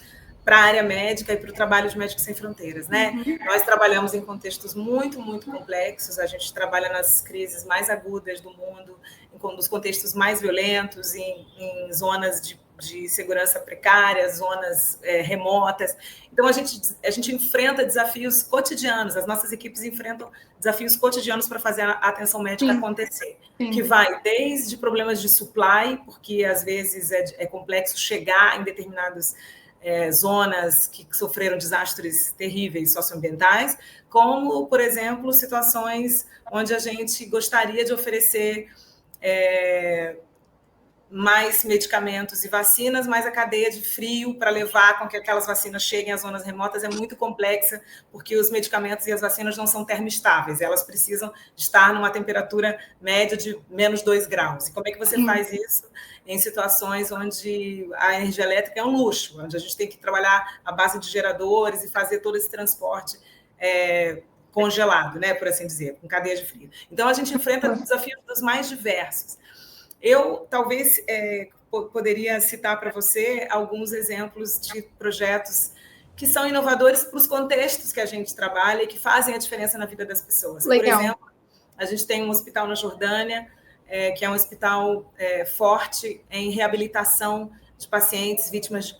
para a área médica e para o trabalho de Médicos Sem Fronteiras, né? Nós trabalhamos em contextos muito, muito complexos, a gente trabalha nas crises mais agudas do mundo, nos contextos mais violentos, em zonas de segurança precária, zonas remotas. Então, a gente enfrenta desafios cotidianos, as nossas equipes enfrentam desafios cotidianos para fazer a atenção médica acontecer, que vai desde problemas de supply, porque às vezes é complexo chegar em determinados zonas que sofreram desastres terríveis socioambientais, como, por exemplo, situações onde a gente gostaria de oferecer mais medicamentos e vacinas, mas a cadeia de frio para levar com que aquelas vacinas cheguem às zonas remotas é muito complexa, porque os medicamentos e as vacinas não são termoestáveis, elas precisam estar numa temperatura média de menos 2 graus. E como é que você faz isso em situações onde a energia elétrica é um luxo, onde a gente tem que trabalhar à base de geradores e fazer todo esse transporte congelado, né, por assim dizer, com cadeia de frio. Então, a gente enfrenta desafios dos mais diversos. Eu, talvez, poderia citar para você alguns exemplos de projetos que são inovadores para os contextos que a gente trabalha e que fazem a diferença na vida das pessoas.
Legal.
Por exemplo, a gente tem um hospital na Jordânia, que é um hospital forte em reabilitação de pacientes vítimas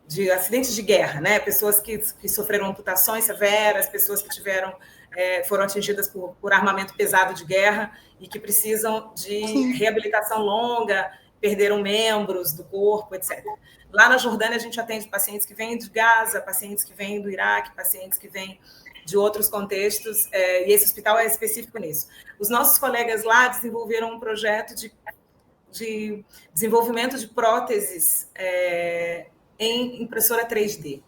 de acidentes de guerra, né? Pessoas que sofreram amputações severas, pessoas que foram atingidas por armamento pesado de guerra e que precisam de reabilitação longa, perderam membros do corpo, etc. Lá na Jordânia, a gente atende pacientes que vêm de Gaza, pacientes que vêm do Iraque, pacientes que vêm de outros contextos, e esse hospital é específico nisso. Os nossos colegas lá desenvolveram um projeto de desenvolvimento de próteses em impressora 3D.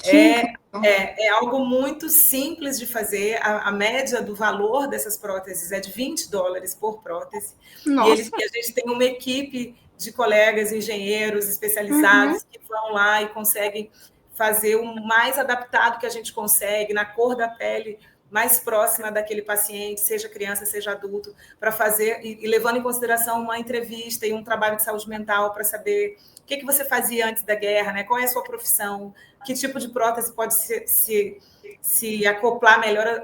É algo muito simples de fazer. A média do valor dessas próteses é de $20 por prótese.
Nossa.
E a gente tem uma equipe de colegas engenheiros especializados que vão lá e conseguem fazer o mais adaptado que a gente consegue, na cor da pele mais próxima daquele paciente, seja criança, seja adulto, para fazer, e levando em consideração uma entrevista e um trabalho de saúde mental para saber o que você fazia antes da guerra, né? Qual é a sua profissão, que tipo de prótese pode se acoplar melhor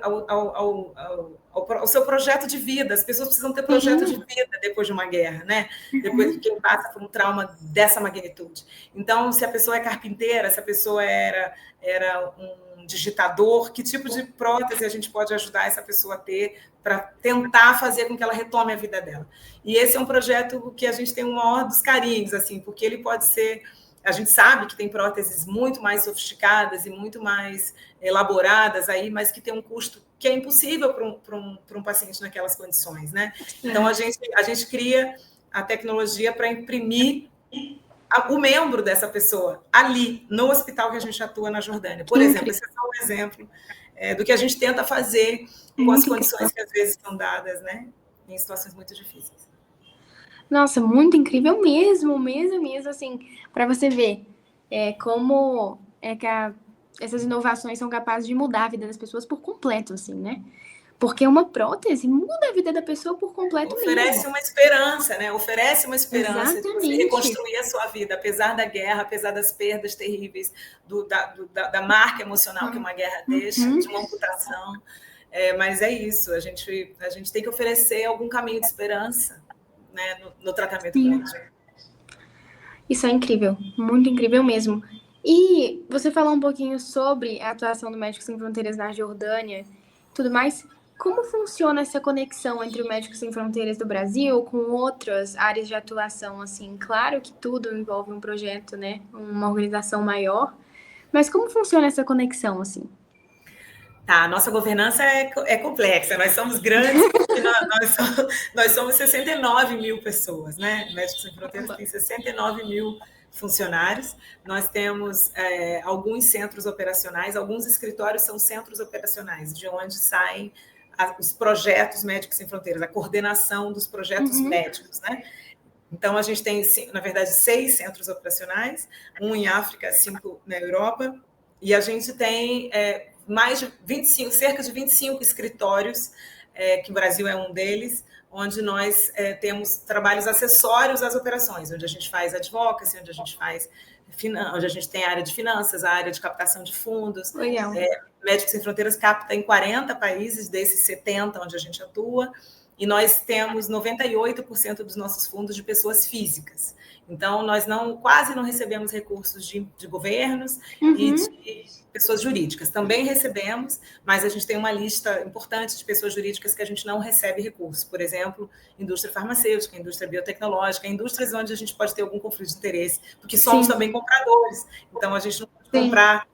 ao seu projeto de vida. As pessoas precisam ter projeto de vida depois de uma guerra, né? Depois de quem passa por um trauma dessa magnitude. Então, se a pessoa é carpinteira, se a pessoa era um digitador, que tipo de prótese a gente pode ajudar essa pessoa a ter para tentar fazer com que ela retome a vida dela. E esse é um projeto que a gente tem o maior dos carinhos, assim, porque ele pode ser... A gente sabe que tem próteses muito mais sofisticadas e muito mais elaboradas aí, mas que tem um custo que é impossível para um paciente naquelas condições, né? Então, a gente cria a tecnologia para imprimir o membro dessa pessoa ali, no hospital que a gente atua na Jordânia. Por exemplo, esse é só um exemplo do que a gente tenta fazer com as condições que às vezes são dadas, né? Em situações muito difíceis.
Nossa, muito incrível mesmo, assim, para você ver como que essas inovações são capazes de mudar a vida das pessoas por completo, assim, né? Porque uma prótese muda a vida da pessoa por completo mesmo.
Oferece uma esperança, né? Oferece uma esperança
Exatamente.
de você reconstruir a sua vida, apesar da guerra, apesar das perdas terríveis, da marca emocional que uma guerra deixa, de uma amputação. Mas é isso, a gente tem que oferecer algum caminho de esperança, né, no tratamento médico.
Isso é incrível, muito incrível mesmo. E você falou um pouquinho sobre a atuação do Médicos Sem Fronteiras na Jordânia, tudo mais. Como funciona essa conexão entre o Médicos Sem Fronteiras do Brasil com outras áreas de atuação? Assim, claro que tudo envolve um projeto, né, uma organização maior, mas como funciona essa conexão, assim?
Tá, a nossa governança é complexa, nós somos grandes, porque nós somos 69 mil pessoas, né? Médicos Sem Fronteiras tem 69 mil funcionários, nós temos alguns centros operacionais, alguns escritórios são centros operacionais, de onde saem os projetos Médicos Sem Fronteiras, a coordenação dos projetos médicos, né? Então, a gente tem, na verdade, 6 centros operacionais, um em África, 5 na Europa, e a gente tem cerca de 25 escritórios, que o Brasil é um deles, onde nós temos trabalhos acessórios às operações, onde a gente faz advocacy, onde a gente tem a área de finanças, a área de captação de fundos. Médicos Sem Fronteiras capta em 40 países, desses 70 onde a gente atua, e nós temos 98% dos nossos fundos de pessoas físicas. Então, nós quase não recebemos recursos de governos e de pessoas jurídicas. Também recebemos, mas a gente tem uma lista importante de pessoas jurídicas que a gente não recebe recursos. Por exemplo, indústria farmacêutica, indústria biotecnológica, indústrias onde a gente pode ter algum conflito de interesse, porque somos também compradores. Então, a gente não pode comprar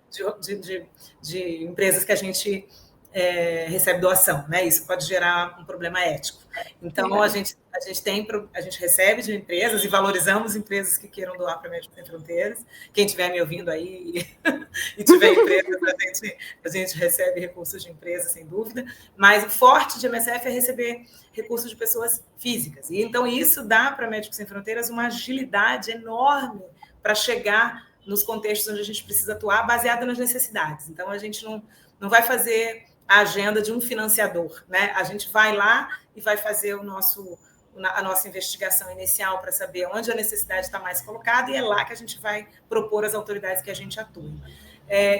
de empresas que a gente recebe doação, né? Isso pode gerar um problema ético. Então, a gente recebe de empresas e valorizamos empresas que queiram doar para Médicos Sem Fronteiras. Quem estiver me ouvindo aí e tiver empresas, a gente recebe recursos de empresas, sem dúvida. Mas o forte de MSF é receber recursos de pessoas físicas. E então, isso dá para Médicos Sem Fronteiras uma agilidade enorme para chegar nos contextos onde a gente precisa atuar, baseada nas necessidades. Então, a gente não vai fazer a agenda de um financiador, né? A gente vai lá e vai fazer a nossa investigação inicial para saber onde a necessidade está mais colocada, e é lá que a gente vai propor às autoridades que a gente atue.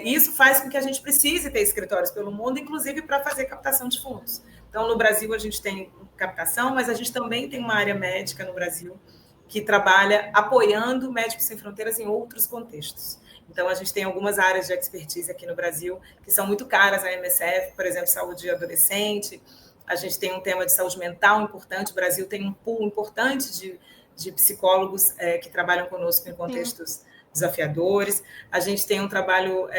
Isso faz com que a gente precise ter escritórios pelo mundo, inclusive para fazer captação de fundos. Então, no Brasil, a gente tem captação, mas a gente também tem uma área médica no Brasil que trabalha apoiando Médicos Sem Fronteiras em outros contextos. Então, a gente tem algumas áreas de expertise aqui no Brasil que são muito caras à MSF, por exemplo, saúde adolescente. A gente tem um tema de saúde mental importante. O Brasil tem um pool importante de psicólogos que trabalham conosco em contextos desafiadores. A gente tem um trabalho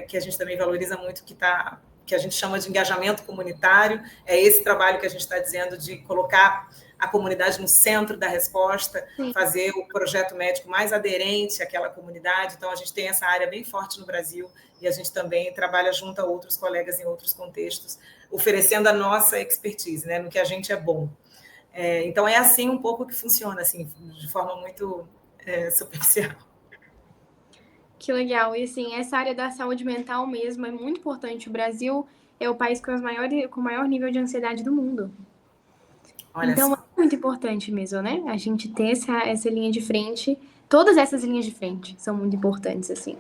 que a gente também valoriza muito, que a gente chama de engajamento comunitário. É esse trabalho que a gente está dizendo de colocar a comunidade no centro da resposta, fazer o projeto médico mais aderente àquela comunidade. Então, a gente tem essa área bem forte no Brasil e a gente também trabalha junto a outros colegas em outros contextos, oferecendo a nossa expertise, né, no que a gente é bom. Então, é assim um pouco que funciona, assim, de forma muito superficial.
Que legal. E, assim, essa área da saúde mental mesmo é muito importante. O Brasil é o país com o maior nível de ansiedade do mundo.
Olha
então,
só.
É muito importante mesmo, né? A gente ter essa linha de frente. Todas essas linhas de frente são muito importantes, assim.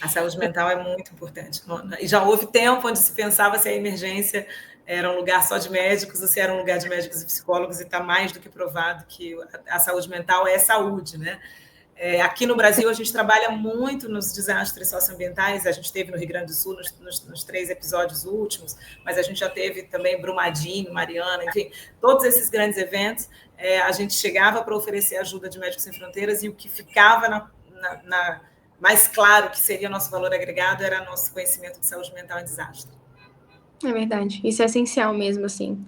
A saúde mental é muito importante. E já houve tempo onde se pensava se a emergência era um lugar só de médicos ou se era um lugar de médicos e psicólogos, e está mais do que provado que a saúde mental é saúde, né? Aqui no Brasil, a gente trabalha muito nos desastres socioambientais. A gente teve no Rio Grande do Sul nos 3 episódios últimos, mas a gente já teve também Brumadinho, Mariana, enfim, todos esses grandes eventos. A gente chegava para oferecer ajuda de Médicos Sem Fronteiras e o que ficava mais claro que seria nosso valor agregado era nosso conhecimento de saúde mental em desastre.
É verdade, isso é essencial mesmo, assim.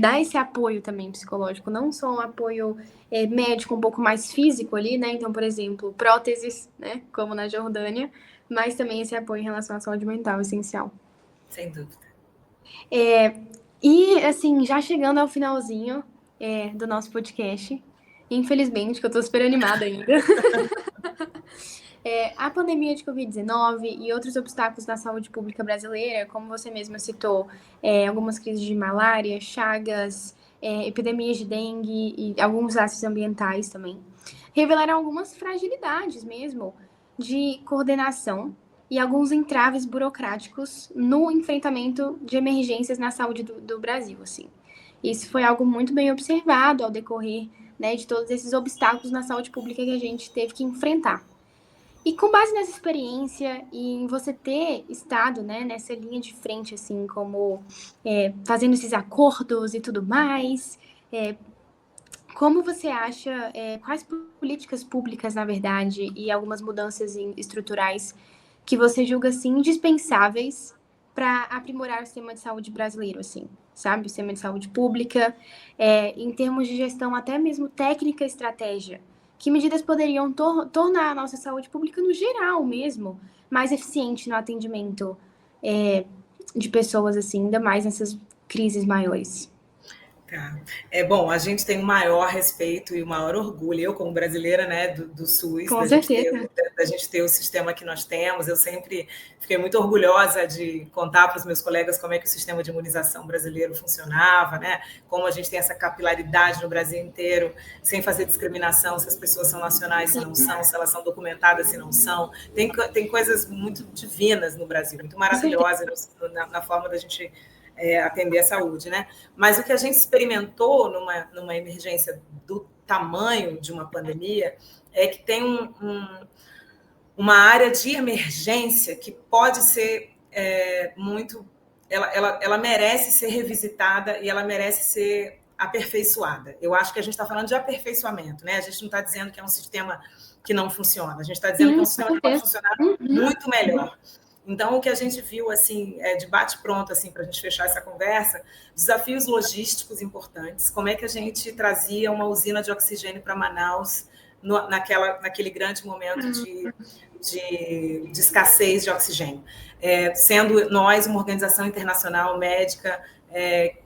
Dar esse apoio também psicológico, não só um apoio médico um pouco mais físico ali, né? Então, por exemplo, próteses, né? Como na Jordânia, mas também esse apoio em relação à saúde mental, essencial.
Sem dúvida.
E, assim, já chegando ao finalzinho do nosso podcast, infelizmente, que eu tô super animada ainda. A pandemia de Covid-19 e outros obstáculos na saúde pública brasileira, como você mesma citou, algumas crises de malária, chagas, epidemias de dengue e alguns desastres ambientais também, revelaram algumas fragilidades mesmo de coordenação e alguns entraves burocráticos no enfrentamento de emergências na saúde do Brasil, assim. Isso foi algo muito bem observado ao decorrer, né, de todos esses obstáculos na saúde pública que a gente teve que enfrentar. E com base nessa experiência e em você ter estado, né, nessa linha de frente, assim, como fazendo esses acordos e tudo mais, como você acha, quais políticas públicas, na verdade, e algumas mudanças estruturais que você julga, assim, indispensáveis para aprimorar o sistema de saúde brasileiro, assim, sabe? O sistema de saúde pública, em termos de gestão, até mesmo técnica e estratégia. Que medidas poderiam tornar a nossa saúde pública, no geral mesmo, mais eficiente no atendimento de pessoas, assim, ainda mais nessas crises maiores?
Tá. Bom, a gente tem o maior respeito e o maior orgulho, eu como brasileira, né, do SUS,
Com certeza.
da gente ter o sistema que nós temos. Eu sempre fiquei muito orgulhosa de contar para os meus colegas como é que o sistema de imunização brasileiro funcionava, né, como a gente tem essa capilaridade no Brasil inteiro, sem fazer discriminação se as pessoas são nacionais, se não são, se elas são documentadas, se não são. Tem coisas muito divinas no Brasil, muito maravilhosas na forma da gente atender a saúde, né? Mas o que a gente experimentou numa emergência do tamanho de uma pandemia é que tem uma área de emergência que pode ser muito... Ela merece ser revisitada e ela merece ser aperfeiçoada. Eu acho que a gente está falando de aperfeiçoamento, né? A gente não está dizendo que é um sistema que não funciona, a gente está dizendo que é um sistema que pode funcionar muito melhor. Então, o que a gente viu, assim, de bate-pronto, assim, para a gente fechar essa conversa, desafios logísticos importantes, como é que a gente trazia uma usina de oxigênio para Manaus naquele grande momento de escassez de oxigênio, sendo nós uma organização internacional médica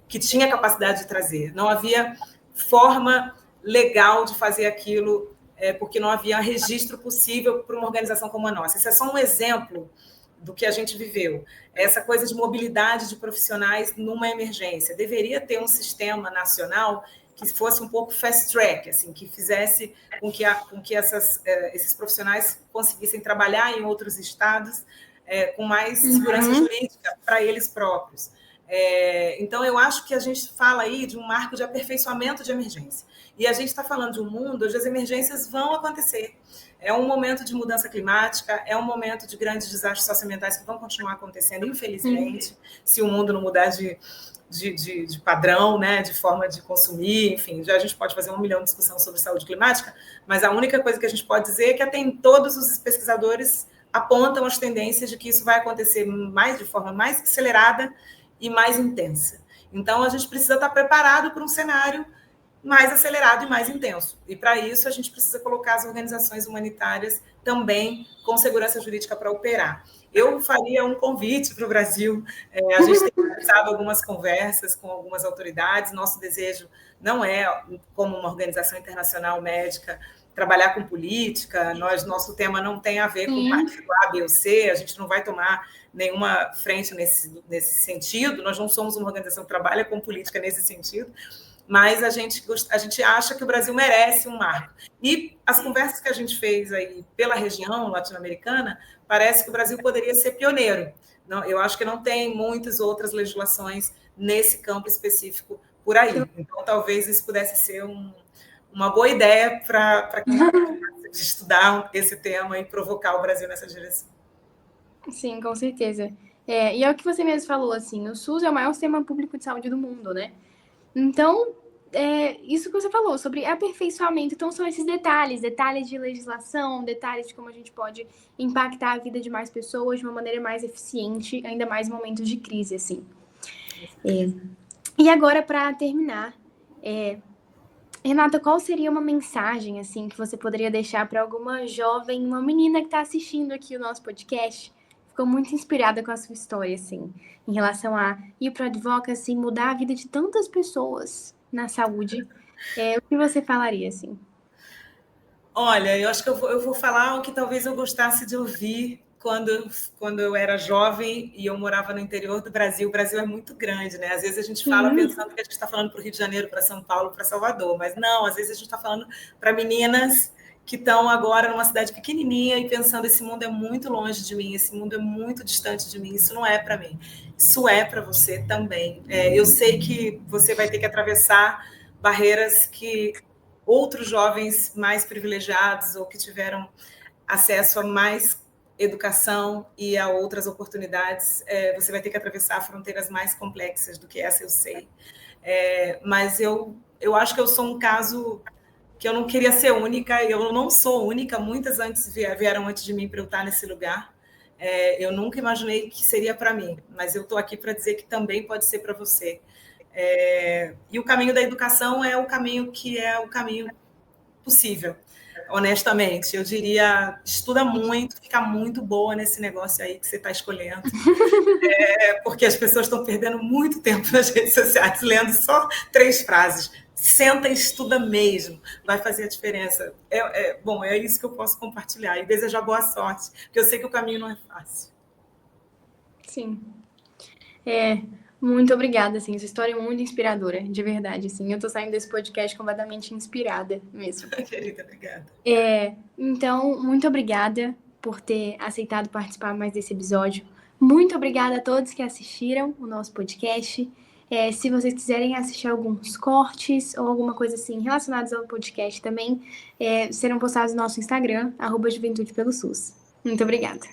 que tinha capacidade de trazer. Não havia forma legal de fazer aquilo, porque não havia registro possível para uma organização como a nossa. Esse é só um exemplo do que a gente viveu. Essa coisa de mobilidade de profissionais numa emergência. Deveria ter um sistema nacional que fosse um pouco fast track, assim, que fizesse com que esses profissionais conseguissem trabalhar em outros estados com mais segurança jurídica para eles próprios. Então, eu acho que a gente fala aí de um marco de aperfeiçoamento de emergência. E a gente está falando de um mundo onde as emergências vão acontecer. É um momento de mudança climática, é um momento de grandes desastres socioambientais que vão continuar acontecendo, infelizmente, se o mundo não mudar de padrão, né, de forma de consumir, enfim, já a gente pode fazer 1 milhão de discussões sobre saúde climática, mas a única coisa que a gente pode dizer é que até todos os pesquisadores apontam as tendências de que isso vai acontecer de forma mais acelerada e mais intensa. Então, a gente precisa estar preparado para um cenário mais acelerado e mais intenso. E, para isso, a gente precisa colocar as organizações humanitárias também com segurança jurídica para operar. Eu faria um convite para o Brasil. A gente tem realizado algumas conversas com algumas autoridades. Nosso desejo não é, como uma organização internacional médica, trabalhar com política. Nosso tema não tem a ver com partido A, B ou C. A gente não vai tomar nenhuma frente nesse sentido. Nós não somos uma organização que trabalha com política nesse sentido. Mas a gente acha que o Brasil merece um marco. E as conversas que a gente fez aí pela região latino-americana, parece que o Brasil poderia ser pioneiro. Não, eu acho que não tem muitas outras legislações nesse campo específico por aí. Então, talvez isso pudesse ser uma boa ideia para quem gosta de estudar esse tema e provocar o Brasil nessa direção.
Sim, com certeza. E é o que você mesmo falou, assim, o SUS é o maior sistema público de saúde do mundo, né? Então, isso que você falou sobre aperfeiçoamento. Então, são esses detalhes de legislação, detalhes de como a gente pode impactar a vida de mais pessoas de uma maneira mais eficiente, ainda mais em momentos de crise, assim. E agora, para terminar, Renata, qual seria uma mensagem, assim, que você poderia deixar para alguma jovem, uma menina que está assistindo aqui o nosso podcast? Ficou muito inspirada com a sua história, assim, em relação a ir para o advocacy, mudar a vida de tantas pessoas na saúde. O que você falaria, assim?
Olha, eu acho que eu vou falar o que talvez eu gostasse de ouvir quando eu era jovem e eu morava no interior do Brasil. O Brasil é muito grande, né? Às vezes a gente fala pensando que a gente está falando para o Rio de Janeiro, para São Paulo, para Salvador, mas não, às vezes a gente está falando para meninas que estão agora numa cidade pequenininha e pensando: esse mundo é muito longe de mim, esse mundo é muito distante de mim, isso não é para mim. Isso é para você também. Eu sei que você vai ter que atravessar barreiras que outros jovens mais privilegiados ou que tiveram acesso a mais educação e a outras oportunidades, você vai ter que atravessar fronteiras mais complexas do que essa, eu sei. Mas eu acho que eu sou um caso que eu não queria ser única, eu não sou única, muitas vieram antes de mim para eu estar nesse lugar. Eu nunca imaginei que seria para mim, mas eu estou aqui para dizer que também pode ser para você. E o caminho da educação é o caminho que é o caminho possível, honestamente. Eu diria, estuda muito, fica muito boa nesse negócio aí que você está escolhendo, porque as pessoas estão perdendo muito tempo nas redes sociais, lendo só 3 frases. Senta e estuda mesmo, vai fazer a diferença. Bom, é isso que eu posso compartilhar e desejar boa sorte, porque eu sei que o caminho não é fácil.
Sim. Muito obrigada, assim, essa história é muito inspiradora, de verdade, assim, eu tô saindo desse podcast completamente inspirada mesmo.
Querida, obrigada.
Então, muito obrigada por ter aceitado participar mais desse episódio. Muito obrigada a todos que assistiram o nosso podcast. Se vocês quiserem assistir alguns cortes ou alguma coisa assim relacionados ao podcast também, serão postados no nosso Instagram, @Juventude pelo SUS. Muito obrigada.